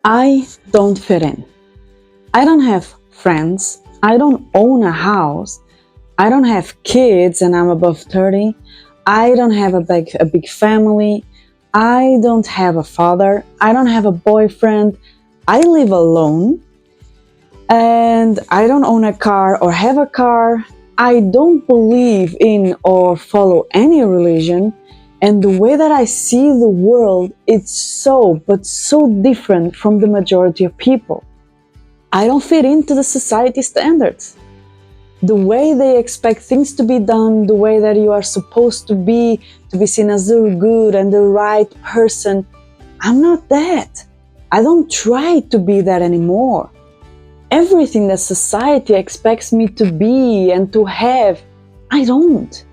I don't fit in. I don't have friends. I don't own a house. I don't have kids and I'm above 30. I don't have a big family. I don't have a father. I don't have a boyfriend. I live alone and I don't own a car or have a car. I don't believe in or follow any religion. And the way that I see the world, it's so different from the majority of people. I don't fit into the society standards. The way they expect things to be done, the way that you are supposed to be seen as the good and the right person, I'm not that. I don't try to be that anymore. Everything that society expects me to be and to have, I don't.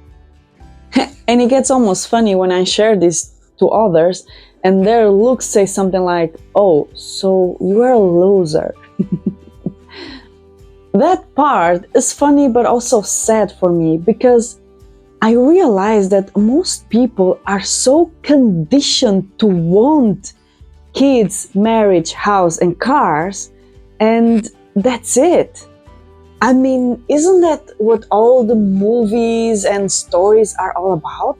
And it gets almost funny when I share this to others and their looks say something like, "Oh, so you're a loser." That part is funny but also sad for me because I realize that most people are so conditioned to want kids, marriage, house, and cars, and that's it. I mean, isn't that what all the movies and stories are all about?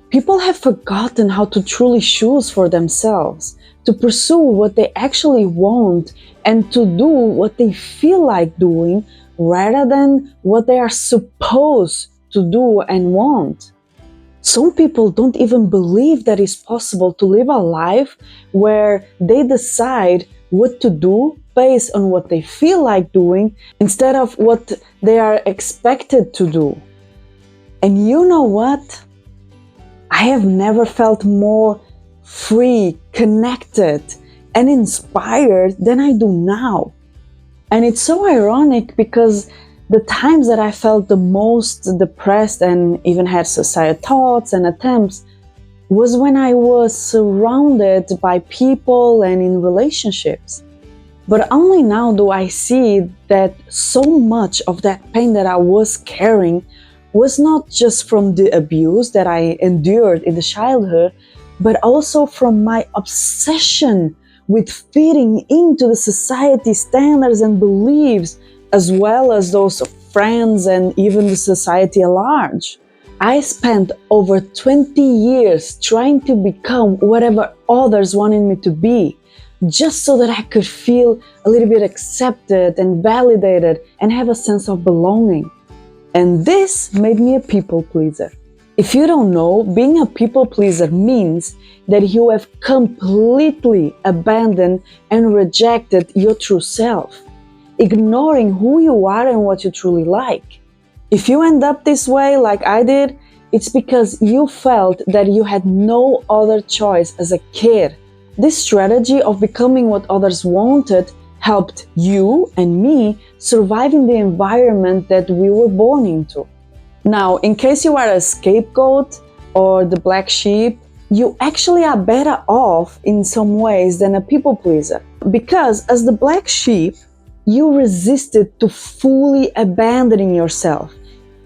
People have forgotten how to truly choose for themselves, to pursue what they actually want, and to do what they feel like doing rather than what they are supposed to do and want. Some people don't even believe that it's possible to live a life where they decide what to do based on what they feel like doing instead of what they are expected to do. And you know what? I have never felt more free, connected, and inspired than I do now. And it's so ironic because the times that I felt the most depressed and even had suicidal thoughts and attempts was when I was surrounded by people and in relationships. But only now do I see that so much of that pain that I was carrying was not just from the abuse that I endured in the childhood, but also from my obsession with fitting into the society standards and beliefs, as well as those of friends and even the society at large. I spent over 20 years trying to become whatever others wanted me to be, just so that I could feel a little bit accepted and validated and have a sense of belonging. And this made me a people pleaser. If you don't know, being a people pleaser means that you have completely abandoned and rejected your true self, ignoring who you are and what you truly like. If you end up this way like I did, it's because you felt that you had no other choice as a kid. This strategy of becoming what others wanted helped you and me survive in the environment that we were born into. Now, in case you are a scapegoat or the black sheep, you actually are better off in some ways than a people pleaser. Because as the black sheep, you resisted to fully abandoning yourself,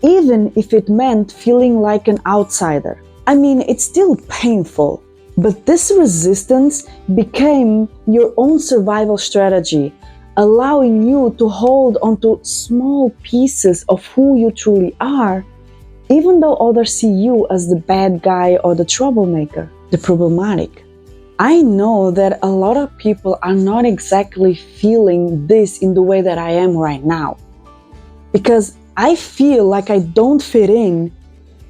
even if it meant feeling like an outsider. I mean, it's still painful, but this resistance became your own survival strategy, allowing you to hold onto small pieces of who you truly are, even though others see you as the bad guy or the troublemaker, the problematic. I know that a lot of people are not exactly feeling this in the way that I am right now, because I feel like I don't fit in,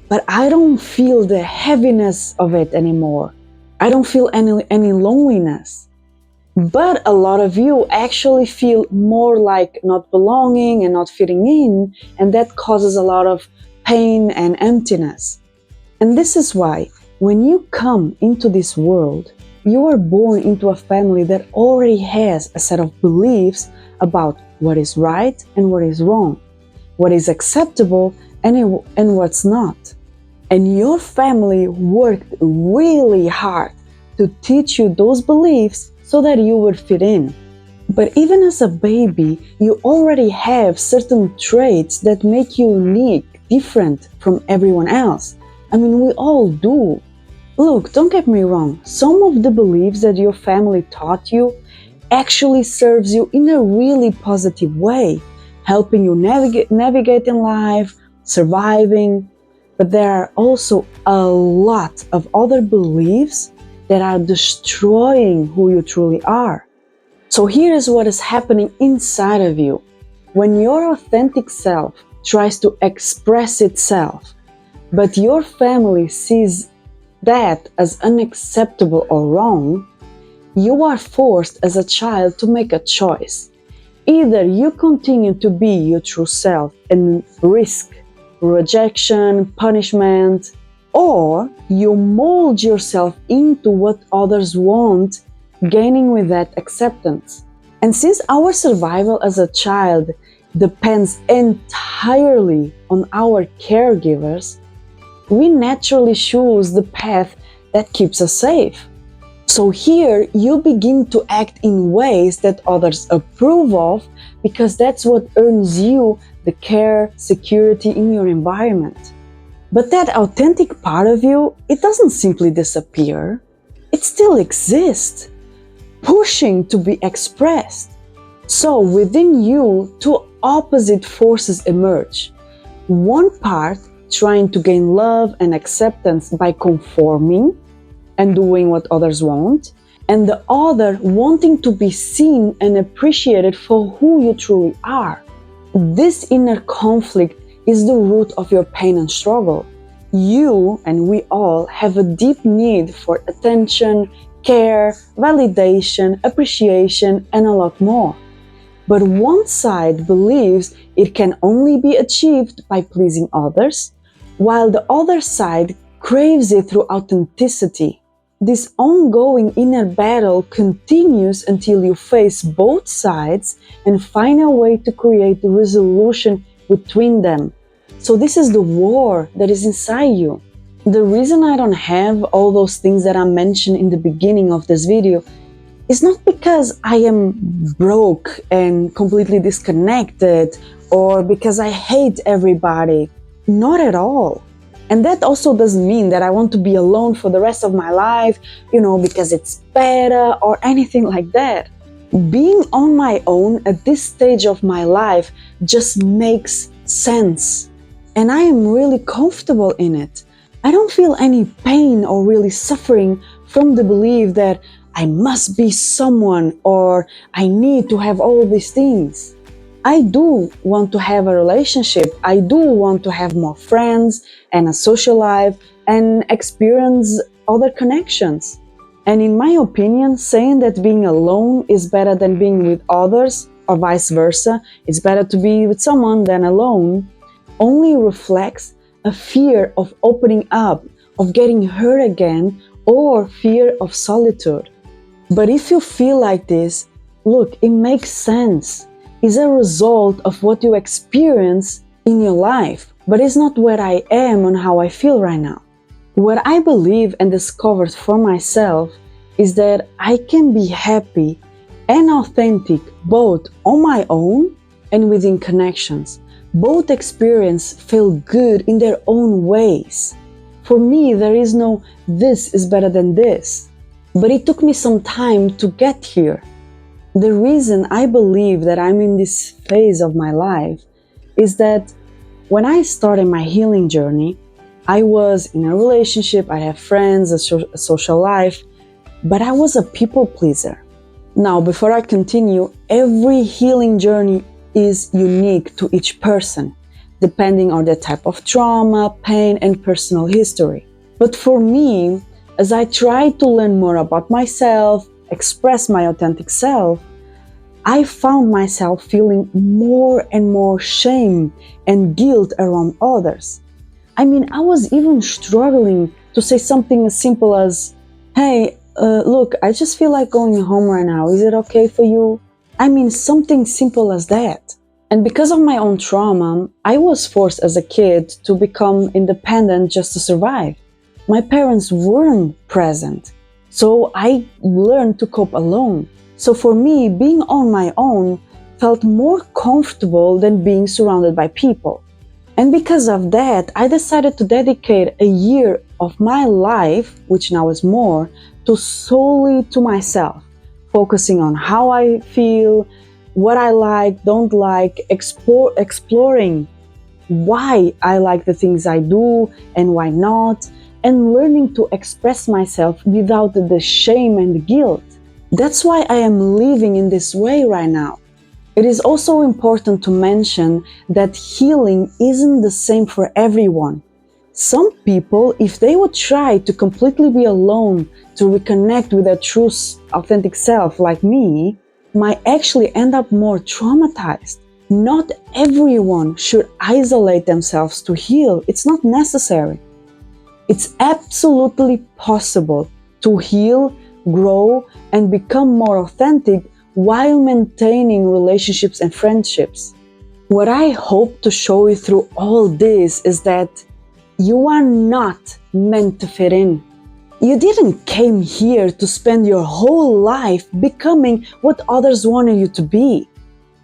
but I don't feel the heaviness of it anymore. I don't feel any loneliness. But a lot of you actually feel more like not belonging and not fitting in, and that causes a lot of pain and emptiness. And this is why, when you come into this world, you are born into a family that already has a set of beliefs about what is right and what is wrong, what is acceptable and what's not. And your family worked really hard to teach you those beliefs so that you would fit in. But even as a baby, you already have certain traits that make you unique, different from everyone else. I mean, we all do. Look, don't get me wrong, some of the beliefs that your family taught you, actually serves you in a really positive way, helping you navigate in life, surviving. But there are also a lot of other beliefs that are destroying who you truly are. So here is what is happening inside of you. When your authentic self tries to express itself, but your family sees that as unacceptable or wrong, you are forced as a child to make a choice. Either you continue to be your true self and risk rejection, punishment, or you mold yourself into what others want, gaining with that acceptance. And since our survival as a child depends entirely on our caregivers, we naturally choose the path that keeps us safe. So here you begin to act in ways that others approve of because that's what earns you the care, security in your environment. But that authentic part of you, it doesn't simply disappear. It still exists, pushing to be expressed. So within you, two opposite forces emerge. One part trying to gain love and acceptance by conforming and doing what others want, and the other wanting to be seen and appreciated for who you truly are. This inner conflict is the root of your pain and struggle. You and we all have a deep need for attention, care, validation, appreciation, and a lot more. But one side believes it can only be achieved by pleasing others, while the other side craves it through authenticity. This ongoing inner battle continues until you face both sides and find a way to create a resolution between them. So this is the war that is inside you. The reason I don't have all those things that I mentioned in the beginning of this video is not because I am broke and completely disconnected or because I hate everybody. Not at all. And that also doesn't mean that I want to be alone for the rest of my life, because it's better or anything like that. Being on my own at this stage of my life just makes sense. And I am really comfortable in it. I don't feel any pain or really suffering from the belief that I must be someone or I need to have all these things. I do want to have a relationship. I do want to have more friends and a social life and experience other connections. And in my opinion, saying that being alone is better than being with others or vice versa, it's better to be with someone than alone, only reflects a fear of opening up, of getting hurt again, or fear of solitude. But if you feel like this, look, it makes sense. It's a result of what you experience in your life, but it's not where I am and how I feel right now. What I believe and discovered for myself is that I can be happy and authentic both on my own and within connections. Both experiences feel good in their own ways. For me, there is no this is better than this, but it took me some time to get here. The reason I believe that I'm in this phase of my life is that when I started my healing journey, I was in a relationship, I have friends, a social life, but I was a people pleaser. Now, before I continue, every healing journey is unique to each person, depending on the type of trauma, pain, and personal history. But for me, as I tried to learn more about myself, express my authentic self, I found myself feeling more and more shame and guilt around others. I was even struggling to say something as simple as, hey, look, I just feel like going home right now. Is it okay for you? Something simple as that. And because of my own trauma, I was forced as a kid to become independent just to survive. My parents weren't present, so I learned to cope alone. So for me, being on my own felt more comfortable than being surrounded by people. And because of that, I decided to dedicate a year of my life, which now is more, to solely to myself, focusing on how I feel, what I like, don't like, exploring why I like the things I do and why not, and learning to express myself without the shame and guilt. That's why I am living in this way right now. It is also important to mention that healing isn't the same for everyone. Some people, if they would try to completely be alone to reconnect with their true, authentic self, like me, might actually end up more traumatized. Not everyone should isolate themselves to heal. It's not necessary. It's absolutely possible to heal, grow, and become more authentic while maintaining relationships and friendships. What I hope to show you through all this is that you are not meant to fit in. You didn't came here to spend your whole life becoming what others wanted you to be.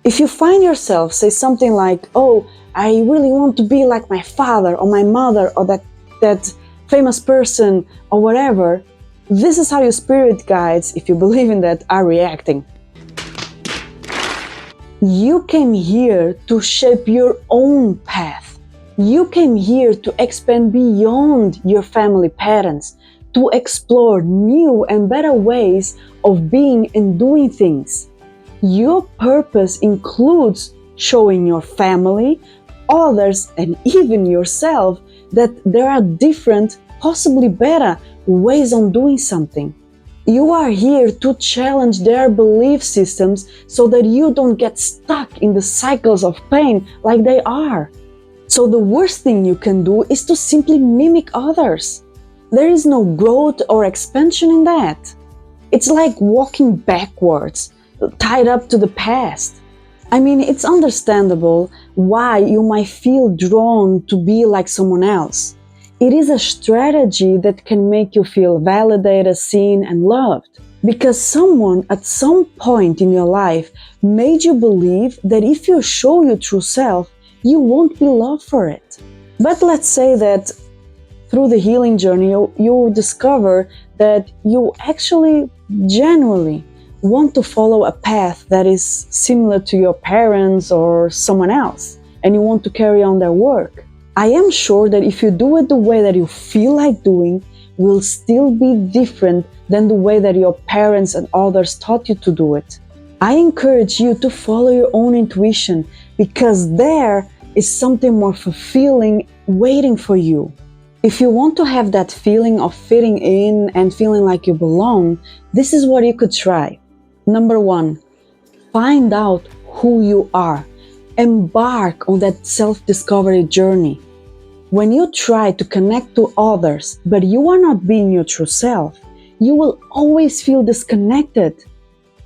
If you find yourself say something like, "Oh, I really want to be like my father or my mother or that famous person or whatever," this is how your spirit guides, if you believe in that, are reacting. You came here to shape your own path. You came here to expand beyond your family patterns, to explore new and better ways of being and doing things. Your purpose includes showing your family, others, and even yourself that there are different, possibly better, ways on doing something. You are here to challenge their belief systems so that you don't get stuck in the cycles of pain like they are. So the worst thing you can do is to simply mimic others. There is no growth or expansion in that. It's like walking backwards, tied up to the past. I mean, it's understandable why you might feel drawn to be like someone else. It is a strategy that can make you feel validated, seen, and loved. Because someone at some point in your life made you believe that if you show your true self, you won't be loved for it. But let's say that through the healing journey, you discover that you actually genuinely want to follow a path that is similar to your parents or someone else, and you want to carry on their work. I am sure that if you do it the way that you feel like doing, will still be different than the way that your parents and others taught you to do it. I encourage you to follow your own intuition, because there is something more fulfilling waiting for you. If you want to have that feeling of fitting in and feeling like you belong, this is what you could try. Number 1, find out who you are. Embark on that self-discovery journey. When you try to connect to others, but you are not being your true self, you will always feel disconnected,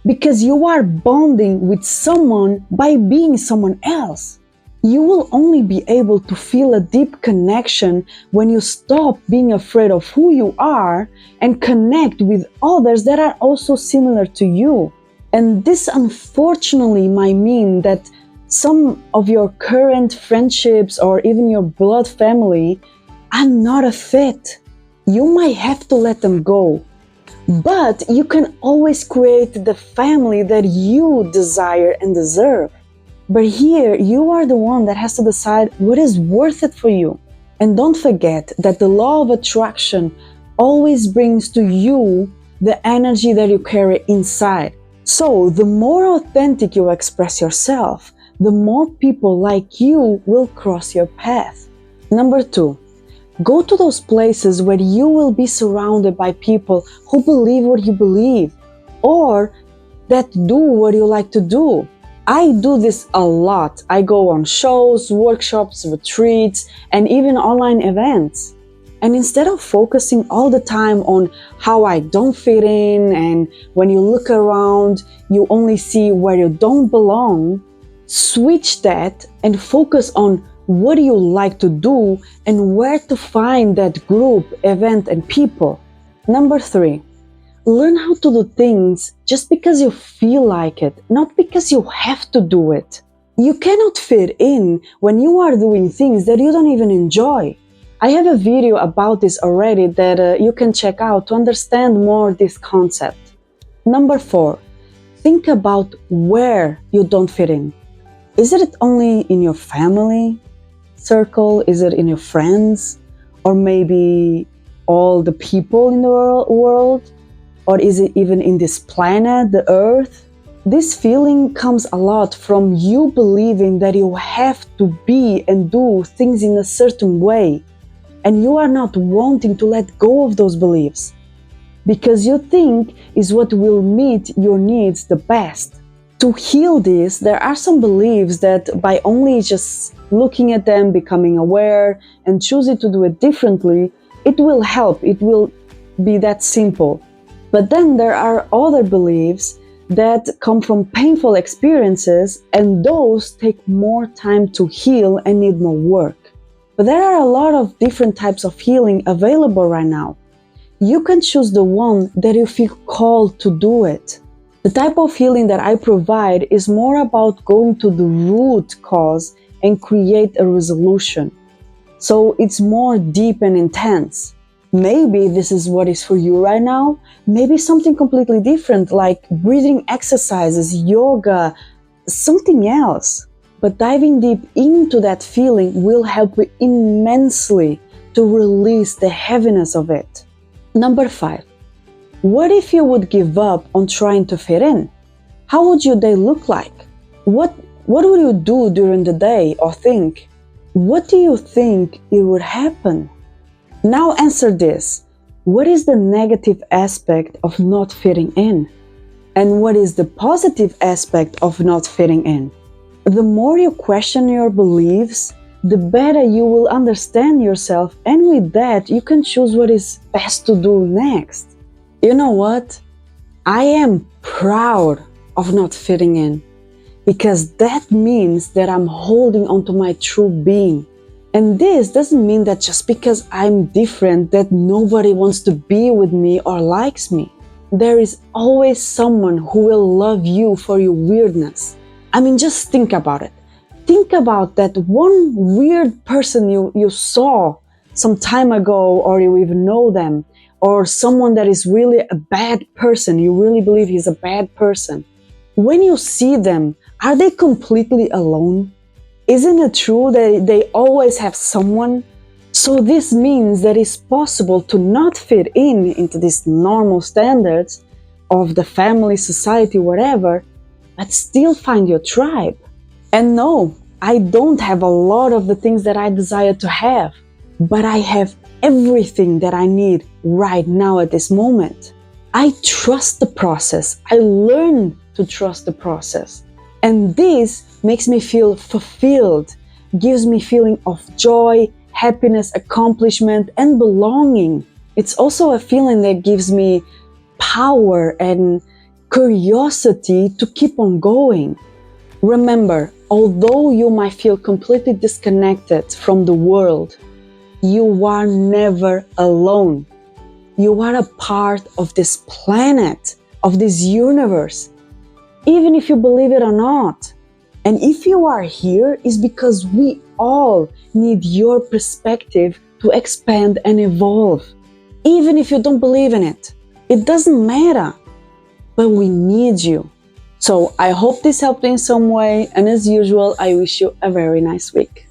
because you are bonding with someone by being someone else. You will only be able to feel a deep connection when you stop being afraid of who you are and connect with others that are also similar to you. And this unfortunately might mean that some of your current friendships or even your blood family are not a fit. You might have to let them go. But you can always create the family that you desire and deserve. But here, you are the one that has to decide what is worth it for you. And don't forget that the law of attraction always brings to you the energy that you carry inside. So, the more authentic you express yourself, the more people like you will cross your path. Number 2, go to those places where you will be surrounded by people who believe what you believe, or that do what you like to do. I do this a lot. I go on shows, workshops, retreats, and even online events. And instead of focusing all the time on how I don't fit in, and when you look around, you only see where you don't belong, switch that and focus on what do you like to do and where to find that group, event, and people. Number 3, learn how to do things just because you feel like it, not because you have to do it. You cannot fit in when you are doing things that you don't even enjoy. I have a video about this already that you can check out to understand more this concept. Number 4, think about where you don't fit in. Is it only in your family circle? Is it in your friends? Or maybe all the people in the world? Or is it even in this planet, the earth? This feeling comes a lot from you believing that you have to be and do things in a certain way, and you are not wanting to let go of those beliefs because you think is what will meet your needs the best. To heal this, there are some beliefs that by only just looking at them, becoming aware, and choosing to do it differently, it will help. It will be that simple. But then there are other beliefs that come from painful experiences, and those take more time to heal and need more work. But there are a lot of different types of healing available right now. You can choose the one that you feel called to do it. The type of healing that I provide is more about going to the root cause and create a resolution. So it's more deep and intense. Maybe this is what is for you right now. Maybe something completely different, like breathing exercises, yoga, something else. But diving deep into that feeling will help you immensely to release the heaviness of it. Number 5. What if you would give up on trying to fit in? How would your day look like? What would you do during the day or think? What do you think it would happen? Now answer this. What is the negative aspect of not fitting in? And what is the positive aspect of not fitting in? The more you question your beliefs, the better you will understand yourself, and with that, you can choose what is best to do next. You know what? I am proud of not fitting in, because that means that I'm holding on to my true being. And this doesn't mean that just because I'm different that nobody wants to be with me or likes me. There is always someone who will love you for your weirdness. I mean, just think about it. Think about that one weird person you saw some time ago, or you even know them, or someone that is really a bad person, you really believe he's a bad person. When you see them, are they completely alone? Isn't it true that they always have someone? So this means that it's possible to not fit into these normal standards of the family, society, whatever, but still find your tribe. And no, I don't have a lot of the things that I desire to have, but I have everything that I need right now at this moment. I trust the process. I learn to trust the process. And this makes me feel fulfilled, gives me feeling of joy, happiness, accomplishment, and belonging. It's also a feeling that gives me power and curiosity to keep on going. Remember, although you might feel completely disconnected from the world, you are never alone. You are a part of this planet, of this universe, even if you believe it or not. And if you are here, it's because we all need your perspective to expand and evolve. Even if you don't believe in it, it doesn't matter. But we need you. So I hope this helped in some way. And as usual, I wish you a very nice week.